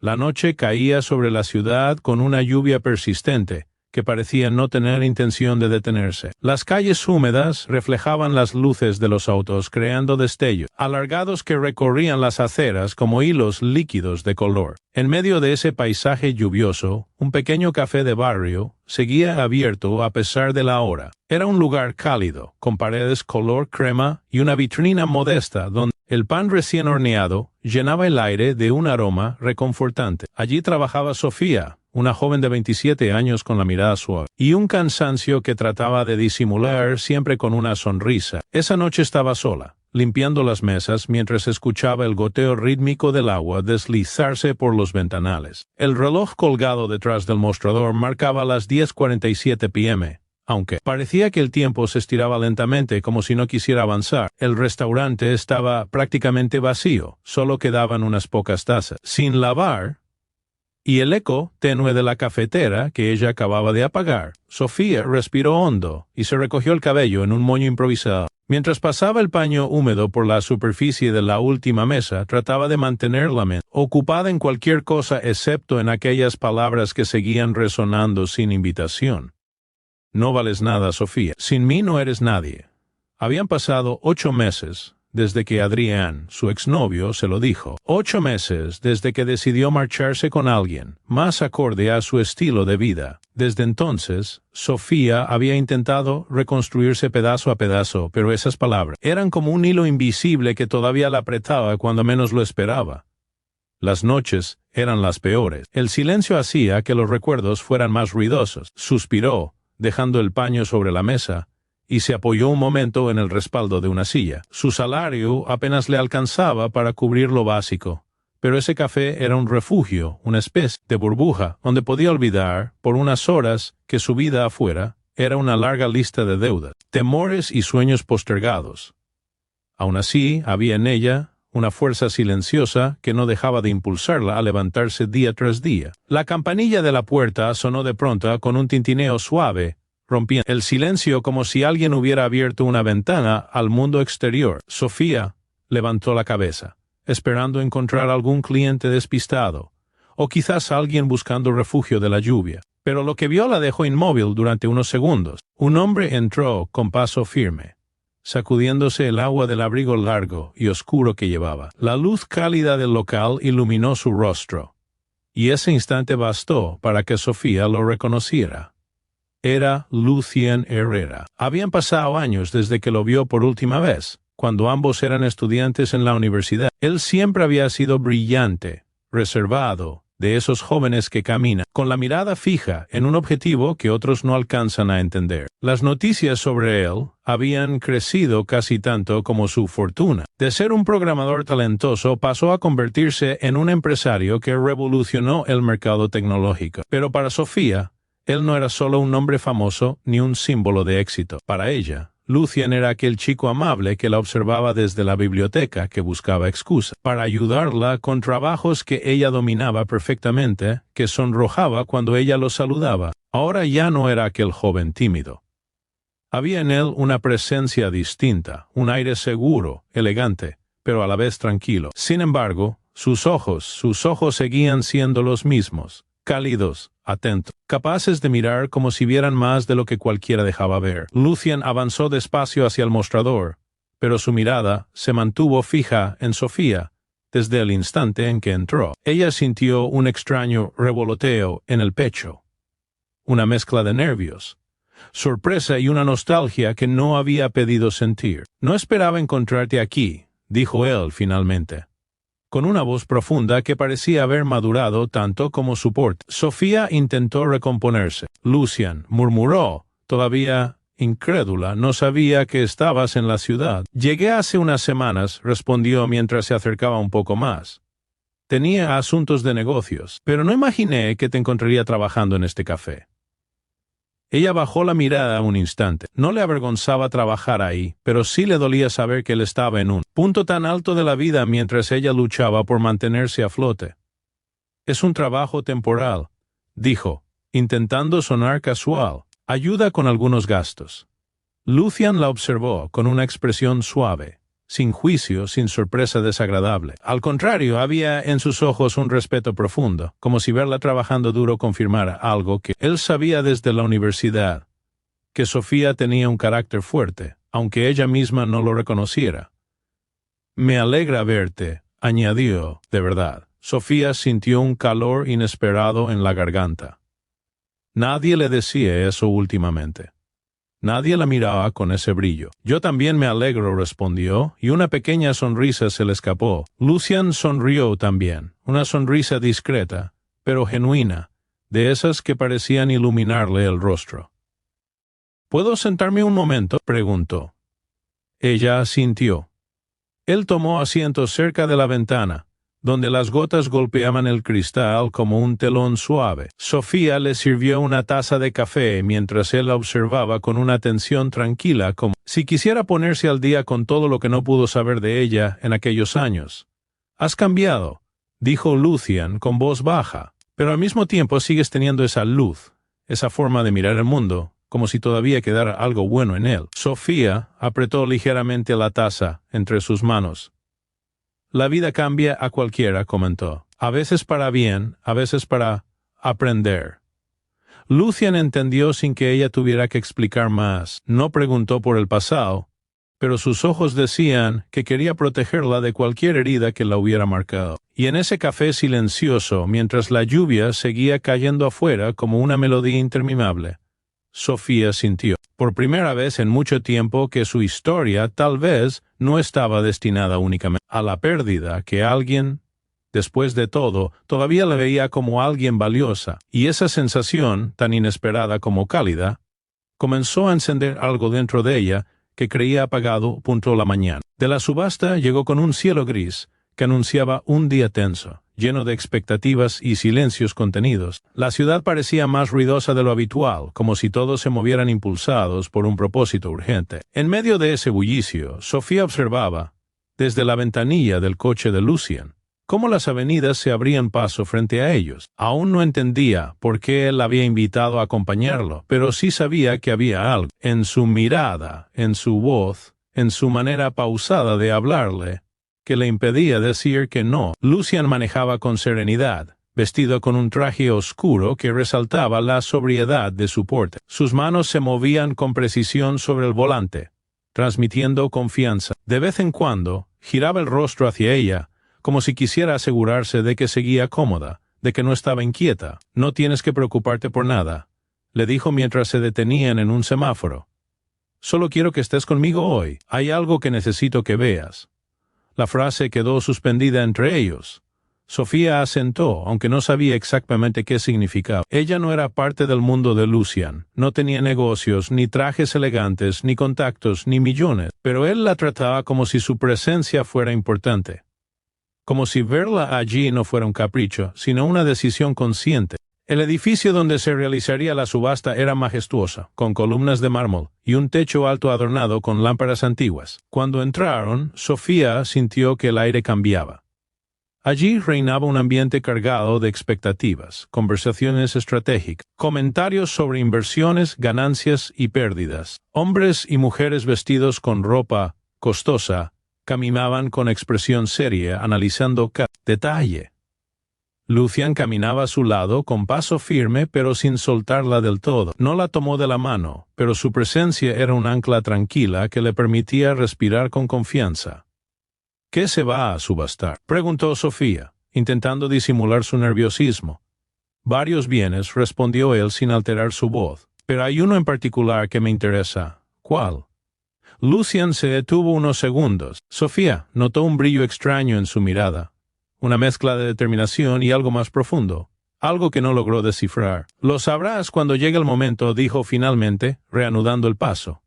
La noche caía sobre la ciudad con una lluvia persistente, que parecía no tener intención de detenerse. Las calles húmedas reflejaban las luces de los autos creando destellos alargados que recorrían las aceras como hilos líquidos de color. En medio de ese paisaje lluvioso, un pequeño café de barrio seguía abierto a pesar de la hora. Era un lugar cálido, con paredes color crema y una vitrina modesta donde el pan recién horneado llenaba el aire de un aroma reconfortante. Allí trabajaba Sofía, una joven de 27 años con la mirada suave, y un cansancio que trataba de disimular siempre con una sonrisa. Esa noche estaba sola, limpiando las mesas mientras escuchaba el goteo rítmico del agua deslizarse por los ventanales. El reloj colgado detrás del mostrador marcaba las 10:47 p.m., aunque parecía que el tiempo se estiraba lentamente como si no quisiera avanzar. El restaurante estaba prácticamente vacío, solo quedaban unas pocas tazas sin lavar, y el eco tenue de la cafetera que ella acababa de apagar. Sofía respiró hondo y se recogió el cabello en un moño improvisado. Mientras pasaba el paño húmedo por la superficie de la última mesa, trataba de mantener la mente ocupada en cualquier cosa excepto en aquellas palabras que seguían resonando sin invitación. No vales nada, Sofía. Sin mí no eres nadie. Habían pasado 8 meses desde que Adrián, su exnovio, se lo dijo. 8 meses desde que decidió marcharse con alguien, más acorde a su estilo de vida. Desde entonces, Sofía había intentado reconstruirse pedazo a pedazo, pero esas palabras eran como un hilo invisible que todavía la apretaba cuando menos lo esperaba. Las noches eran las peores. El silencio hacía que los recuerdos fueran más ruidosos. Suspiró, dejando el paño sobre la mesa, y se apoyó un momento en el respaldo de una silla. Su salario apenas le alcanzaba para cubrir lo básico, pero ese café era un refugio, una especie de burbuja, donde podía olvidar, por unas horas, que su vida afuera era una larga lista de deudas, temores y sueños postergados. Aún así, había en ella una fuerza silenciosa que no dejaba de impulsarla a levantarse día tras día. La campanilla de la puerta sonó de pronto con un tintineo suave, rompiendo el silencio como si alguien hubiera abierto una ventana al mundo exterior. Sofía levantó la cabeza, esperando encontrar algún cliente despistado, o quizás alguien buscando refugio de la lluvia. Pero lo que vio la dejó inmóvil durante unos segundos. Un hombre entró con paso firme, sacudiéndose el agua del abrigo largo y oscuro que llevaba. La luz cálida del local iluminó su rostro, y ese instante bastó para que Sofía lo reconociera. Era Lucien Herrera. Habían pasado años desde que lo vio por última vez, cuando ambos eran estudiantes en la universidad. Él siempre había sido brillante, reservado, de esos jóvenes que caminan con la mirada fija en un objetivo que otros no alcanzan a entender. Las noticias sobre él habían crecido casi tanto como su fortuna. De ser un programador talentoso pasó a convertirse en un empresario que revolucionó el mercado tecnológico. Pero para Sofía, él no era solo un hombre famoso ni un símbolo de éxito. Para ella, Lucien era aquel chico amable que la observaba desde la biblioteca, que buscaba excusas para ayudarla con trabajos que ella dominaba perfectamente, que sonrojaba cuando ella lo saludaba. Ahora ya no era aquel joven tímido. Había en él una presencia distinta, un aire seguro, elegante, pero a la vez tranquilo. Sin embargo, sus ojos seguían siendo los mismos, cálidos, atentos, capaces de mirar como si vieran más de lo que cualquiera dejaba ver. Lucien avanzó despacio hacia el mostrador, pero su mirada se mantuvo fija en Sofía desde el instante en que entró. Ella sintió un extraño revoloteo en el pecho, una mezcla de nervios, sorpresa y una nostalgia que no había pedido sentir. «No esperaba encontrarte aquí», dijo él finalmente, con una voz profunda que parecía haber madurado tanto como su porte. Sofía intentó recomponerse. «Lucien», murmuró, todavía incrédula, «no sabía que estabas en la ciudad». «Llegué hace unas semanas», respondió mientras se acercaba un poco más. «Tenía asuntos de negocios, pero no imaginé que te encontraría trabajando en este café». Ella bajó la mirada un instante. No le avergonzaba trabajar ahí, pero sí le dolía saber que él estaba en un punto tan alto de la vida mientras ella luchaba por mantenerse a flote. «Es un trabajo temporal», dijo, intentando sonar casual. «Ayuda con algunos gastos». Lucien la observó con una expresión suave, sin juicio, sin sorpresa desagradable. Al contrario, había en sus ojos un respeto profundo, como si verla trabajando duro confirmara algo que él sabía desde la universidad, que Sofía tenía un carácter fuerte, aunque ella misma no lo reconociera. «Me alegra verte», añadió, de verdad. Sofía sintió un calor inesperado en la garganta. Nadie le decía eso últimamente. Nadie la miraba con ese brillo. «Yo también me alegro», respondió, y una pequeña sonrisa se le escapó. Lucian sonrió también, una sonrisa discreta, pero genuina, de esas que parecían iluminarle el rostro. «¿Puedo sentarme un momento?», preguntó. Ella asintió. Él tomó asiento cerca de la ventana, donde las gotas golpeaban el cristal como un telón suave. Sofía le sirvió una taza de café mientras él la observaba con una atención tranquila, como si quisiera ponerse al día con todo lo que no pudo saber de ella en aquellos años. «Has cambiado», dijo Lucian con voz baja, «pero al mismo tiempo sigues teniendo esa luz, esa forma de mirar el mundo, como si todavía quedara algo bueno en él». Sofía apretó ligeramente la taza entre sus manos. «La vida cambia a cualquiera», comentó. «A veces para bien, a veces para aprender». Lucian entendió sin que ella tuviera que explicar más. No preguntó por el pasado, pero sus ojos decían que quería protegerla de cualquier herida que la hubiera marcado. Y en ese café silencioso, mientras la lluvia seguía cayendo afuera como una melodía interminable, Sofía sintió, por primera vez en mucho tiempo, que su historia tal vez no estaba destinada únicamente a la pérdida, que alguien, después de todo, todavía la veía como alguien valiosa, y esa sensación, tan inesperada como cálida, comenzó a encender algo dentro de ella que creía apagado punto la mañana. De la subasta llegó con un cielo gris que anunciaba un día tenso, lleno de expectativas y silencios contenidos. La ciudad parecía más ruidosa de lo habitual, como si todos se movieran impulsados por un propósito urgente. En medio de ese bullicio, Sofía observaba, desde la ventanilla del coche de Lucian, cómo las avenidas se abrían paso frente a ellos. Aún no entendía por qué él la había invitado a acompañarlo, pero sí sabía que había algo en su mirada, en su voz, en su manera pausada de hablarle, que le impedía decir que no. Lucian manejaba con serenidad, vestido con un traje oscuro que resaltaba la sobriedad de su porte. Sus manos se movían con precisión sobre el volante, transmitiendo confianza. De vez en cuando, giraba el rostro hacia ella, como si quisiera asegurarse de que seguía cómoda, de que no estaba inquieta. «No tienes que preocuparte por nada», le dijo mientras se detenían en un semáforo. «Solo quiero que estés conmigo hoy. Hay algo que necesito que veas». La frase quedó suspendida entre ellos. Sofía asentó, aunque no sabía exactamente qué significaba. Ella no era parte del mundo de Lucian. No tenía negocios, ni trajes elegantes, ni contactos, ni millones. Pero él la trataba como si su presencia fuera importante. Como si verla allí no fuera un capricho, sino una decisión consciente. El edificio donde se realizaría la subasta era majestuoso, con columnas de mármol y un techo alto adornado con lámparas antiguas. Cuando entraron, Sofía sintió que el aire cambiaba. Allí reinaba un ambiente cargado de expectativas, conversaciones estratégicas, comentarios sobre inversiones, ganancias y pérdidas. Hombres y mujeres vestidos con ropa costosa caminaban con expresión seria, analizando cada detalle. Lucian caminaba a su lado con paso firme pero sin soltarla del todo. No la tomó de la mano, pero su presencia era un ancla tranquila que le permitía respirar con confianza. «¿Qué se va a subastar?», preguntó Sofía, intentando disimular su nerviosismo. «Varios bienes», respondió él sin alterar su voz, «pero hay uno en particular que me interesa». «¿Cuál?». Lucian se detuvo unos segundos. Sofía notó un brillo extraño en su mirada. Una mezcla de determinación y algo más profundo, algo que no logró descifrar. «Lo sabrás cuando llegue el momento», dijo finalmente, reanudando el paso.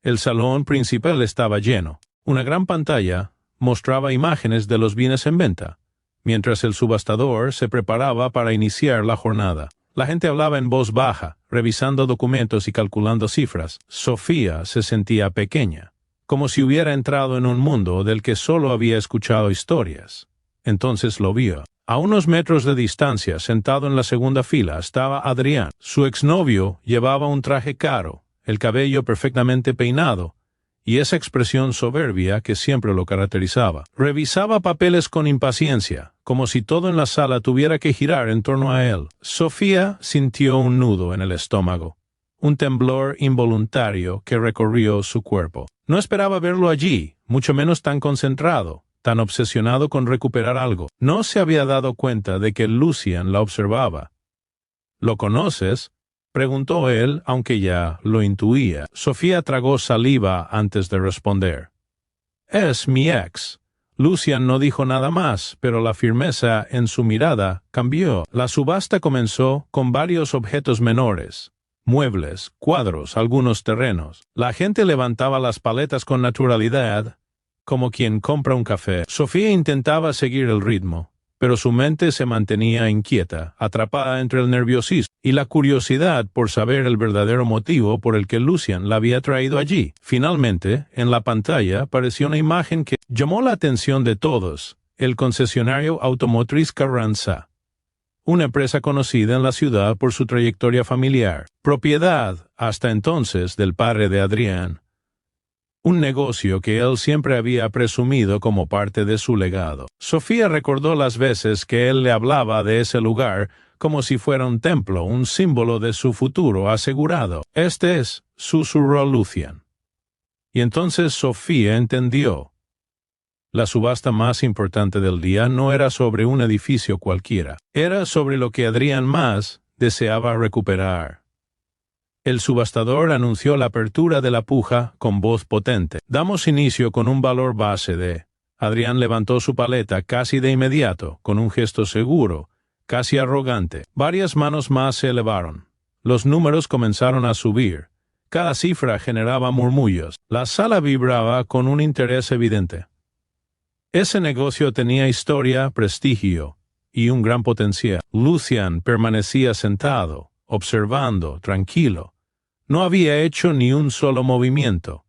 El salón principal estaba lleno. Una gran pantalla mostraba imágenes de los bienes en venta, mientras el subastador se preparaba para iniciar la jornada. La gente hablaba en voz baja, revisando documentos y calculando cifras. Sofía se sentía pequeña, como si hubiera entrado en un mundo del que solo había escuchado historias. Entonces lo vio. A unos metros de distancia, sentado en la segunda fila, estaba Adrián. Su exnovio llevaba un traje caro, el cabello perfectamente peinado, y esa expresión soberbia que siempre lo caracterizaba. Revisaba papeles con impaciencia, como si todo en la sala tuviera que girar en torno a él. Sofía sintió un nudo en el estómago, un temblor involuntario que recorrió su cuerpo. No esperaba verlo allí, mucho menos tan concentrado, tan obsesionado con recuperar algo. No se había dado cuenta de que Lucian la observaba. ¿Lo conoces?, preguntó él, aunque ya lo intuía. Sofía tragó saliva antes de responder. Es mi ex. Lucian no dijo nada más, pero la firmeza en su mirada cambió. La subasta comenzó con varios objetos menores. Muebles, cuadros, algunos terrenos. La gente levantaba las paletas con naturalidad, como quien compra un café. Sofía intentaba seguir el ritmo, pero su mente se mantenía inquieta, atrapada entre el nerviosismo y la curiosidad por saber el verdadero motivo por el que Lucian la había traído allí. Finalmente, en la pantalla apareció una imagen que llamó la atención de todos: el concesionario automotriz Carranza, una empresa conocida en la ciudad por su trayectoria familiar, propiedad, hasta entonces, del padre de Adrián. Un negocio que él siempre había presumido como parte de su legado. Sofía recordó las veces que él le hablaba de ese lugar como si fuera un templo, un símbolo de su futuro asegurado. Este es, susurró Lucian. Y entonces Sofía entendió. La subasta más importante del día no era sobre un edificio cualquiera, era sobre lo que Adrián más deseaba recuperar. El subastador anunció la apertura de la puja con voz potente. Damos inicio con un valor base de... Adrián levantó su paleta casi de inmediato, con un gesto seguro, casi arrogante. Varias manos más se elevaron. Los números comenzaron a subir. Cada cifra generaba murmullos. La sala vibraba con un interés evidente. Ese negocio tenía historia, prestigio y un gran potencial. Lucian permanecía sentado, observando, tranquilo. No había hecho ni un solo movimiento.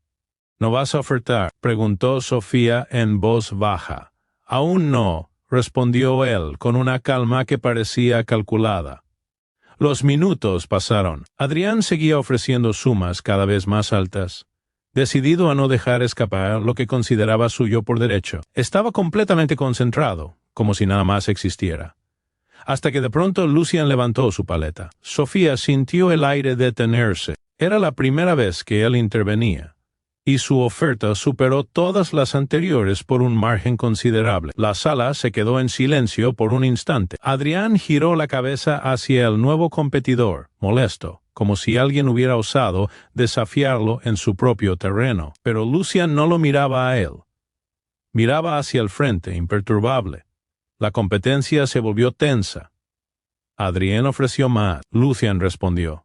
¿No vas a ofertar?, preguntó Sofía en voz baja. Aún no, respondió él con una calma que parecía calculada. Los minutos pasaron. Adrián seguía ofreciendo sumas cada vez más altas, decidido a no dejar escapar lo que consideraba suyo por derecho. Estaba completamente concentrado, como si nada más existiera. Hasta que de pronto Lucian levantó su paleta. Sofía sintió el aire detenerse. Era la primera vez que él intervenía, y su oferta superó todas las anteriores por un margen considerable. La sala se quedó en silencio por un instante. Adrián giró la cabeza hacia el nuevo competidor, molesto, como si alguien hubiera osado desafiarlo en su propio terreno. Pero Lucian no lo miraba a él. Miraba hacia el frente, imperturbable. La competencia se volvió tensa. Adrián ofreció más. Lucian respondió.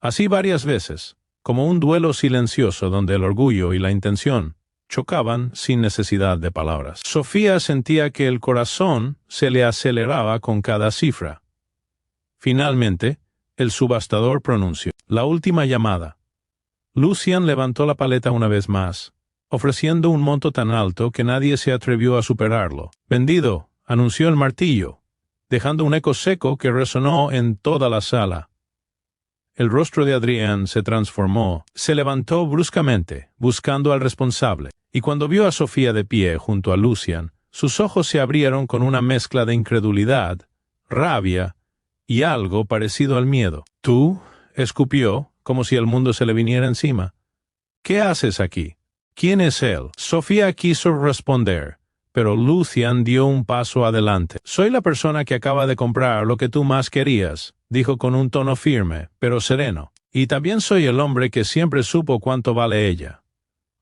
Así varias veces, como un duelo silencioso donde el orgullo y la intención chocaban sin necesidad de palabras. Sofía sentía que el corazón se le aceleraba con cada cifra. Finalmente, el subastador pronunció la última llamada. Lucian levantó la paleta una vez más, ofreciendo un monto tan alto que nadie se atrevió a superarlo. Vendido, anunció el martillo, dejando un eco seco que resonó en toda la sala. El rostro de Adrián se transformó, se levantó bruscamente, buscando al responsable, y cuando vio a Sofía de pie junto a Lucian, sus ojos se abrieron con una mezcla de incredulidad, rabia y algo parecido al miedo. «¿Tú?», escupió, como si el mundo se le viniera encima. «¿Qué haces aquí? ¿Quién es él?». Sofía quiso responder, pero Lucian dio un paso adelante. «Soy la persona que acaba de comprar lo que tú más querías», dijo con un tono firme, pero sereno. «Y también soy el hombre que siempre supo cuánto vale ella».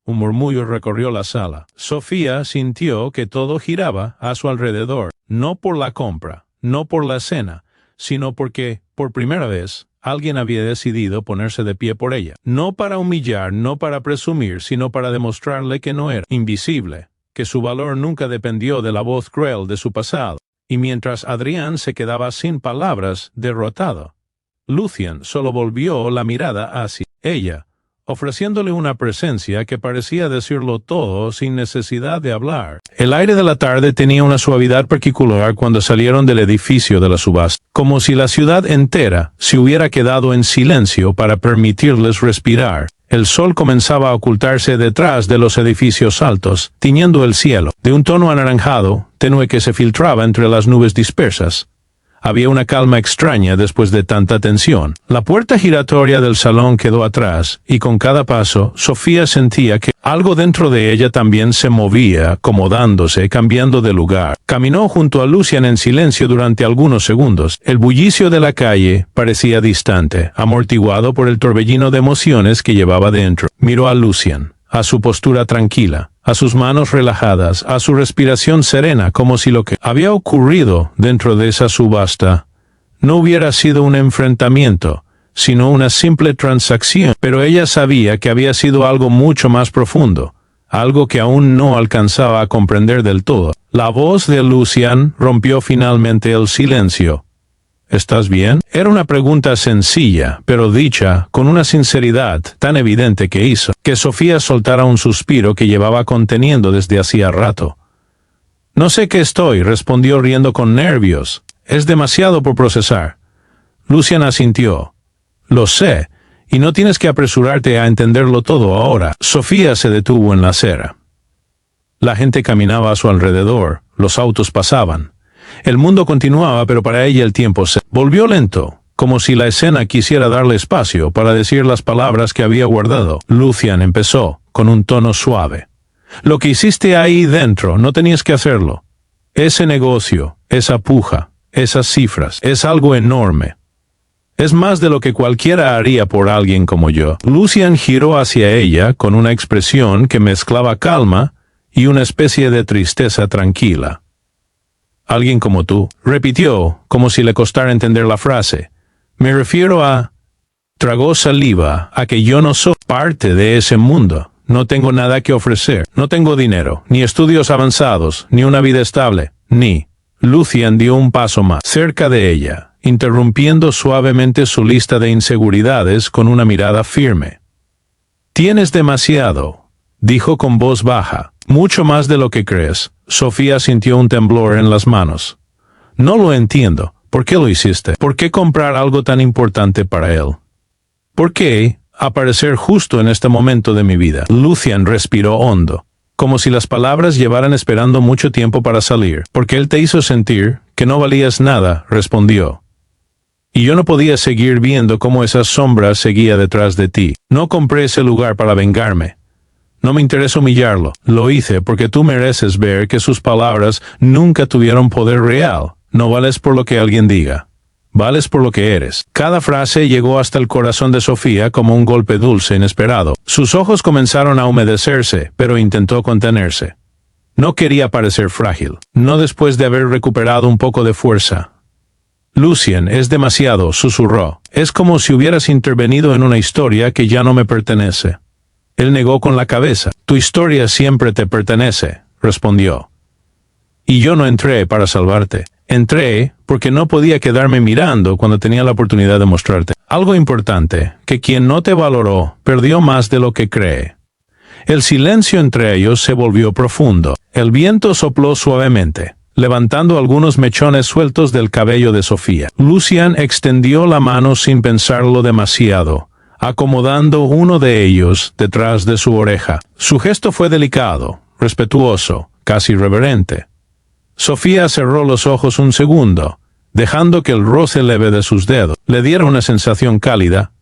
Un murmullo recorrió la sala. Sofía sintió que todo giraba a su alrededor, no por la compra, no por la cena, sino porque, por primera vez, alguien había decidido ponerse de pie por ella. No para humillar, no para presumir, sino para demostrarle que no era invisible, que su valor nunca dependió de la voz cruel de su pasado. Y mientras Adrián se quedaba sin palabras, derrotado, Lucian solo volvió la mirada hacia ella, ofreciéndole una presencia que parecía decirlo todo sin necesidad de hablar. El aire de la tarde tenía una suavidad particular cuando salieron del edificio de la subasta, como si la ciudad entera se hubiera quedado en silencio para permitirles respirar. El sol comenzaba a ocultarse detrás de los edificios altos, tiñendo el cielo, de un tono anaranjado, tenue que se filtraba entre las nubes dispersas. Había una calma extraña después de tanta tensión. La puerta giratoria del salón quedó atrás, y con cada paso, Sofía sentía que algo dentro de ella también se movía, acomodándose, cambiando de lugar. Caminó junto a Lucian en silencio durante algunos segundos. El bullicio de la calle parecía distante, amortiguado por el torbellino de emociones que llevaba dentro. Miró a Lucian, a su postura tranquila, a sus manos relajadas, a su respiración serena, como si lo que había ocurrido dentro de esa subasta no hubiera sido un enfrentamiento, sino una simple transacción. Pero ella sabía que había sido algo mucho más profundo, algo que aún no alcanzaba a comprender del todo. La voz de Lucian rompió finalmente el silencio. ¿Estás bien? Era una pregunta sencilla, pero dicha con una sinceridad tan evidente que hizo que Sofía soltara un suspiro que llevaba conteniendo desde hacía rato. No sé qué estoy, respondió riendo con nervios. Es demasiado por procesar. Lucian asintió. Lo sé, y no tienes que apresurarte a entenderlo todo ahora. Sofía se detuvo en la acera. La gente caminaba a su alrededor, los autos pasaban. El mundo continuaba, pero para ella el tiempo se volvió lento, como si la escena quisiera darle espacio para decir las palabras que había guardado. Lucian empezó, con un tono suave. Lo que hiciste ahí dentro, no tenías que hacerlo. Ese negocio, esa puja, esas cifras, es algo enorme. Es más de lo que cualquiera haría por alguien como yo. Lucian giró hacia ella con una expresión que mezclaba calma y una especie de tristeza tranquila. Alguien como tú, repitió, como si le costara entender la frase. Me refiero a... Tragó saliva, a que yo no soy parte de ese mundo. No tengo nada que ofrecer. No tengo dinero, ni estudios avanzados, ni una vida estable, ni... Lucian dio un paso más, cerca de ella, interrumpiendo suavemente su lista de inseguridades con una mirada firme. Tienes demasiado, dijo con voz baja. Mucho más de lo que crees. Sofía sintió un temblor en las manos. No lo entiendo. ¿Por qué lo hiciste? ¿Por qué comprar algo tan importante para él? ¿Por qué aparecer justo en este momento de mi vida? Lucian respiró hondo, como si las palabras llevaran esperando mucho tiempo para salir. Porque él te hizo sentir que no valías nada, respondió. Y yo no podía seguir viendo cómo esa sombra seguía detrás de ti. No compré ese lugar para vengarme. No me interesa humillarlo. Lo hice porque tú mereces ver que sus palabras nunca tuvieron poder real. No vales por lo que alguien diga. Vales por lo que eres. Cada frase llegó hasta el corazón de Sofía como un golpe dulce inesperado. Sus ojos comenzaron a humedecerse, pero intentó contenerse. No quería parecer frágil. No después de haber recuperado un poco de fuerza. Lucian, es demasiado, susurró. Es como si hubieras intervenido en una historia que ya no me pertenece. Él negó con la cabeza. Tu historia siempre te pertenece, respondió. Y yo no entré para salvarte. Entré porque no podía quedarme mirando cuando tenía la oportunidad de mostrarte algo importante, que quien no te valoró perdió más de lo que cree. El silencio entre ellos se volvió profundo. El viento sopló suavemente, levantando algunos mechones sueltos del cabello de Sofía. Lucian extendió la mano sin pensarlo demasiado, acomodando uno de ellos detrás de su oreja. Su gesto fue delicado, respetuoso, casi reverente. Sofía cerró los ojos un segundo, dejando que el roce leve de sus dedos le diera una sensación cálida,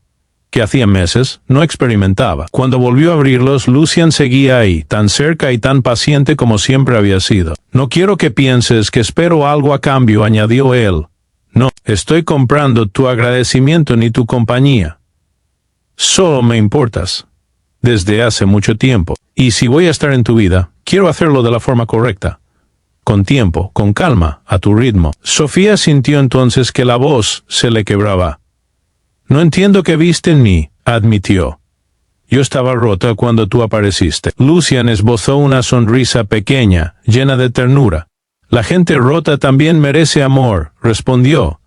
que hacía meses no experimentaba. Cuando volvió a abrirlos, Lucian seguía ahí, tan cerca y tan paciente como siempre había sido. No quiero que pienses que espero algo a cambio, añadió él. No, estoy comprando tu agradecimiento ni tu compañía. Solo me importas. Desde hace mucho tiempo. Y si voy a estar en tu vida, quiero hacerlo de la forma correcta. Con tiempo, con calma, a tu ritmo. Sofía sintió entonces que la voz se le quebraba. No entiendo qué viste en mí, admitió. Yo estaba rota cuando tú apareciste. Lucian esbozó una sonrisa pequeña, llena de ternura. La gente rota también merece amor, respondió.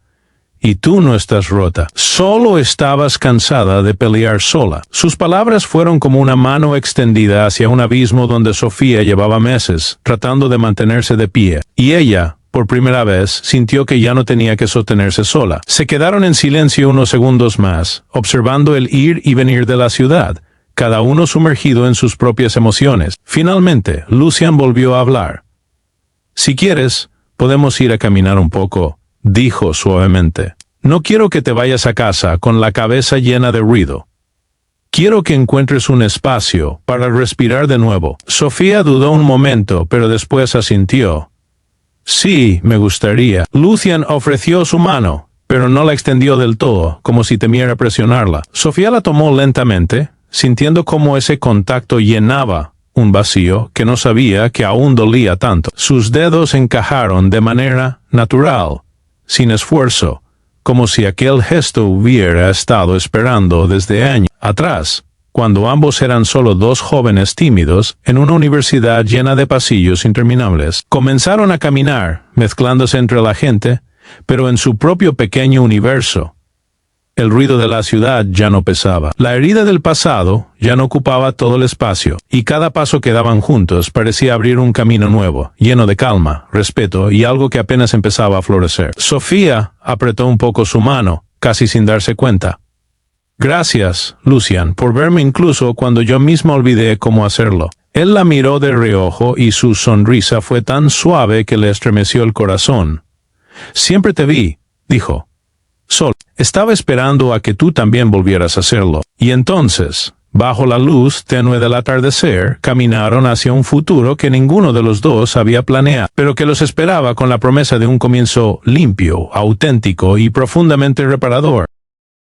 Y tú no estás rota. Solo estabas cansada de pelear sola. Sus palabras fueron como una mano extendida hacia un abismo donde Sofía llevaba meses, tratando de mantenerse de pie. Y ella, por primera vez, sintió que ya no tenía que sostenerse sola. Se quedaron en silencio unos segundos más, observando el ir y venir de la ciudad, cada uno sumergido en sus propias emociones. Finalmente, Lucian volvió a hablar. «Si quieres, podemos ir a caminar un poco», dijo suavemente. «No quiero que te vayas a casa con la cabeza llena de ruido. Quiero que encuentres un espacio para respirar de nuevo». Sofía dudó un momento, pero después asintió. «Sí, me gustaría». Lucian ofreció su mano, pero no la extendió del todo, como si temiera presionarla. Sofía la tomó lentamente, sintiendo cómo ese contacto llenaba un vacío que no sabía que aún dolía tanto. Sus dedos encajaron de manera natural, sin esfuerzo, como si aquel gesto hubiera estado esperando desde años atrás, cuando ambos eran solo dos jóvenes tímidos en una universidad llena de pasillos interminables. Comenzaron a caminar, mezclándose entre la gente, pero en su propio pequeño universo. El ruido de la ciudad ya no pesaba. La herida del pasado ya no ocupaba todo el espacio, y cada paso que daban juntos parecía abrir un camino nuevo, lleno de calma, respeto y algo que apenas empezaba a florecer. Sofía apretó un poco su mano, casi sin darse cuenta. «Gracias, Lucian, por verme incluso cuando yo misma olvidé cómo hacerlo». Él la miró de reojo y su sonrisa fue tan suave que le estremeció el corazón. «Siempre te vi», dijo. «Sol, estaba esperando a que tú también volvieras a hacerlo». Y entonces, bajo la luz tenue del atardecer, caminaron hacia un futuro que ninguno de los dos había planeado, pero que los esperaba con la promesa de un comienzo limpio, auténtico y profundamente reparador.